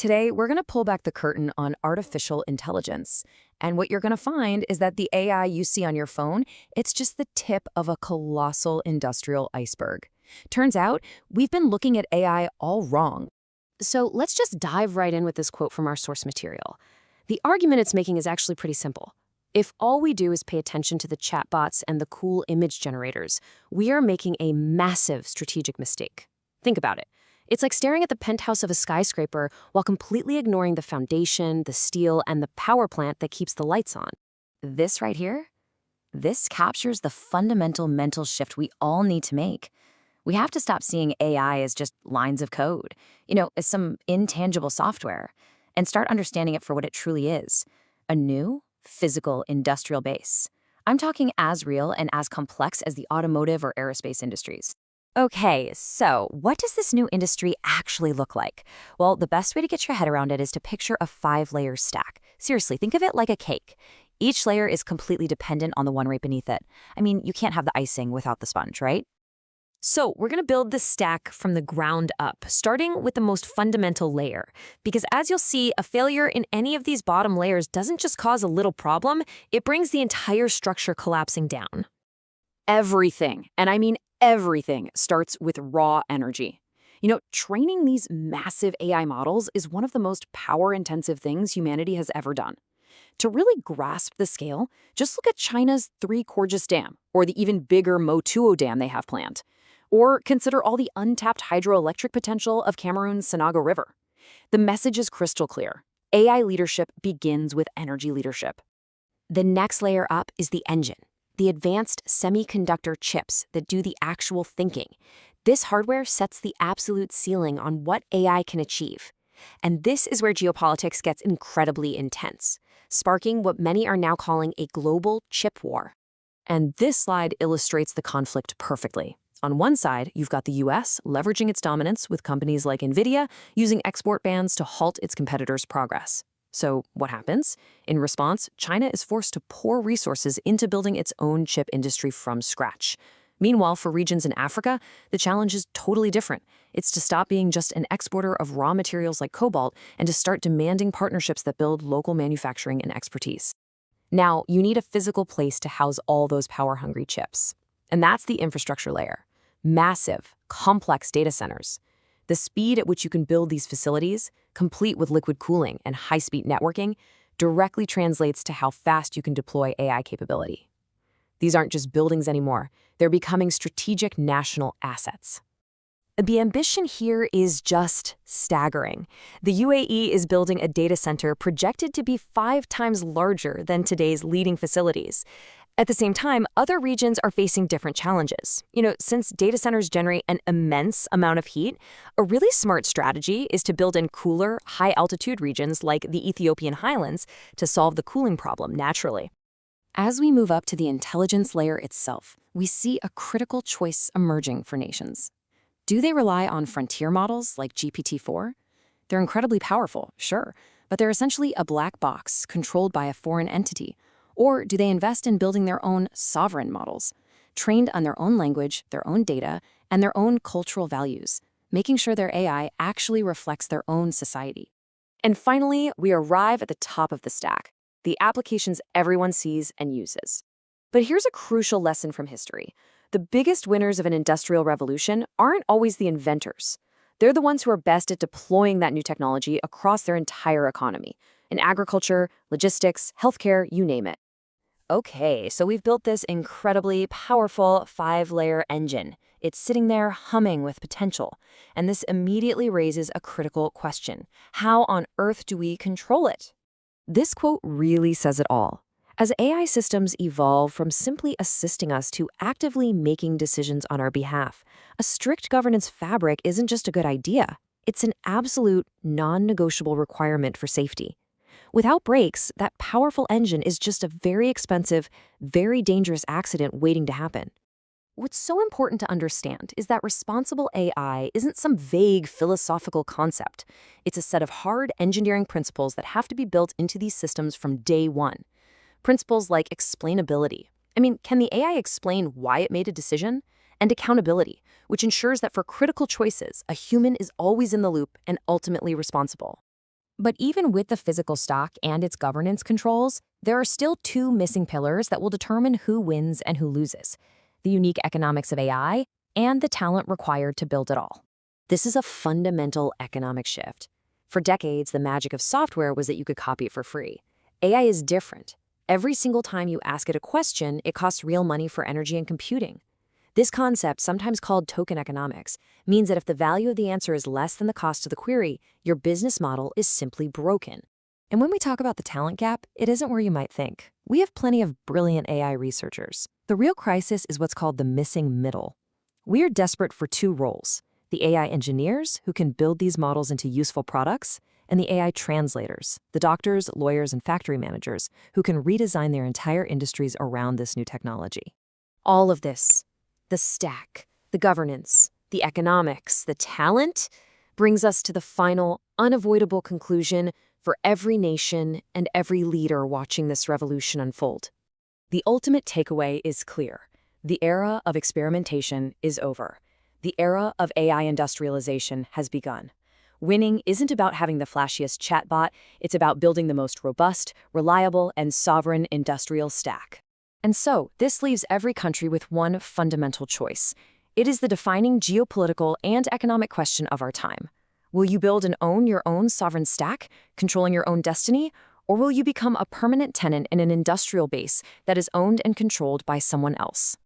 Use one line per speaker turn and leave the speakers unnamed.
Today, we're going to pull back the curtain on artificial intelligence. And what you're going to find is that the AI you see on your phone, it's just the tip of a colossal industrial iceberg. Turns out, we've been looking at AI all wrong.
So let's just dive right in with this quote from our source material. The argument it's making is actually pretty simple. If all we do is pay attention to the chatbots and the cool image generators, we are making a massive strategic mistake. Think about it. It's like staring at the penthouse of a skyscraper while completely ignoring the foundation, the steel, and the power plant that keeps the lights on.
This right here, this captures the fundamental mental shift we all need to make. We have to stop seeing AI as just lines of code, as some intangible software, and start understanding it for what it truly is, a new, physical, industrial base. I'm talking as real and as complex as the automotive or aerospace industries. Okay, so what does this new industry actually look like? Well, the best way to get your head around it is to picture a 5-layer stack. Seriously, think of it like a cake. Each layer is completely dependent on the one right beneath it. I mean, you can't have the icing without the sponge, right?
So we're going to build this stack from the ground up, starting with the most fundamental layer. Because as you'll see, a failure in any of these bottom layers doesn't just cause a little problem, it brings the entire structure collapsing down.
Everything, and I mean everything, starts with raw energy. Training these massive AI models is one of the most power-intensive things humanity has ever done. To really grasp the scale, just look at China's Three Gorges Dam, or the even bigger Motuo Dam they have planned. Or consider all the untapped hydroelectric potential of Cameroon's Sanaga River. The message is crystal clear. AI leadership begins with energy leadership.
The next layer up is the engine, the advanced semiconductor chips that do the actual thinking. This hardware sets the absolute ceiling on what AI can achieve. And this is where geopolitics gets incredibly intense, sparking what many are now calling a global chip war.
And this slide illustrates the conflict perfectly. On one side, you've got the US leveraging its dominance with companies like NVIDIA using export bans to halt its competitors' progress. So what happens? In response, China is forced to pour resources into building its own chip industry from scratch. Meanwhile, for regions in Africa, the challenge is totally different. It's to stop being just an exporter of raw materials like cobalt and to start demanding partnerships that build local manufacturing and expertise. Now, you need a physical place to house all those power-hungry chips. And that's the infrastructure layer. Massive, complex data centers. The speed at which you can build these facilities, complete with liquid cooling and high-speed networking, directly translates to how fast you can deploy AI capability. These aren't just buildings anymore. They're becoming strategic national assets. The ambition here is just staggering. The UAE is building a data center projected to be 5 times larger than today's leading facilities. At the same time, other regions are facing different challenges. Since data centers generate an immense amount of heat, a really smart strategy is to build in cooler, high-altitude regions like the Ethiopian highlands to solve the cooling problem naturally. As we move up to the intelligence layer itself, we see a critical choice emerging for nations. Do they rely on frontier models like GPT-4? They're incredibly powerful, sure, but they're essentially a black box controlled by a foreign entity. Or do they invest in building their own sovereign models, trained on their own language, their own data, and their own cultural values, making sure their AI actually reflects their own society?
And finally, we arrive at the top of the stack, the applications everyone sees and uses. But here's a crucial lesson from history. The biggest winners of an industrial revolution aren't always the inventors. They're the ones who are best at deploying that new technology across their entire economy, in agriculture, logistics, healthcare, you name it.
Okay, so we've built this incredibly powerful 5-layer engine. It's sitting there humming with potential. And this immediately raises a critical question. How on earth do we control it?
This quote really says it all. As AI systems evolve from simply assisting us to actively making decisions on our behalf, a strict governance fabric isn't just a good idea. It's an absolute, non-negotiable requirement for safety. Without brakes, that powerful engine is just a very expensive, very dangerous accident waiting to happen. What's so important to understand is that responsible AI isn't some vague philosophical concept. It's a set of hard engineering principles that have to be built into these systems from day one. Principles like explainability. Can the AI explain why it made a decision? And accountability, which ensures that for critical choices, a human is always in the loop and ultimately responsible.
But even with the physical stock and its governance controls, there are still two missing pillars that will determine who wins and who loses: the unique economics of AI and the talent required to build it all.
This is a fundamental economic shift. For decades, the magic of software was that you could copy it for free. AI is different. Every single time you ask it a question, it costs real money for energy and computing. This concept, sometimes called token economics, means that if the value of the answer is less than the cost of the query, your business model is simply broken.
And when we talk about the talent gap, it isn't where you might think. We have plenty of brilliant AI researchers. The real crisis is what's called the missing middle. We are desperate for two roles: the AI engineers who can build these models into useful products, and the AI translators, the doctors, lawyers, and factory managers who can redesign their entire industries around this new technology.
All of this, the stack, the governance, the economics, the talent, brings us to the final, unavoidable conclusion for every nation and every leader watching this revolution unfold.
The ultimate takeaway is clear. The era of experimentation is over. The era of AI industrialization has begun. Winning isn't about having the flashiest chatbot, it's about building the most robust, reliable, and sovereign industrial stack. And so, this leaves every country with one fundamental choice. It is the defining geopolitical and economic question of our time. Will you build and own your own sovereign stack, controlling your own destiny, or will you become a permanent tenant in an industrial base that is owned and controlled by someone else?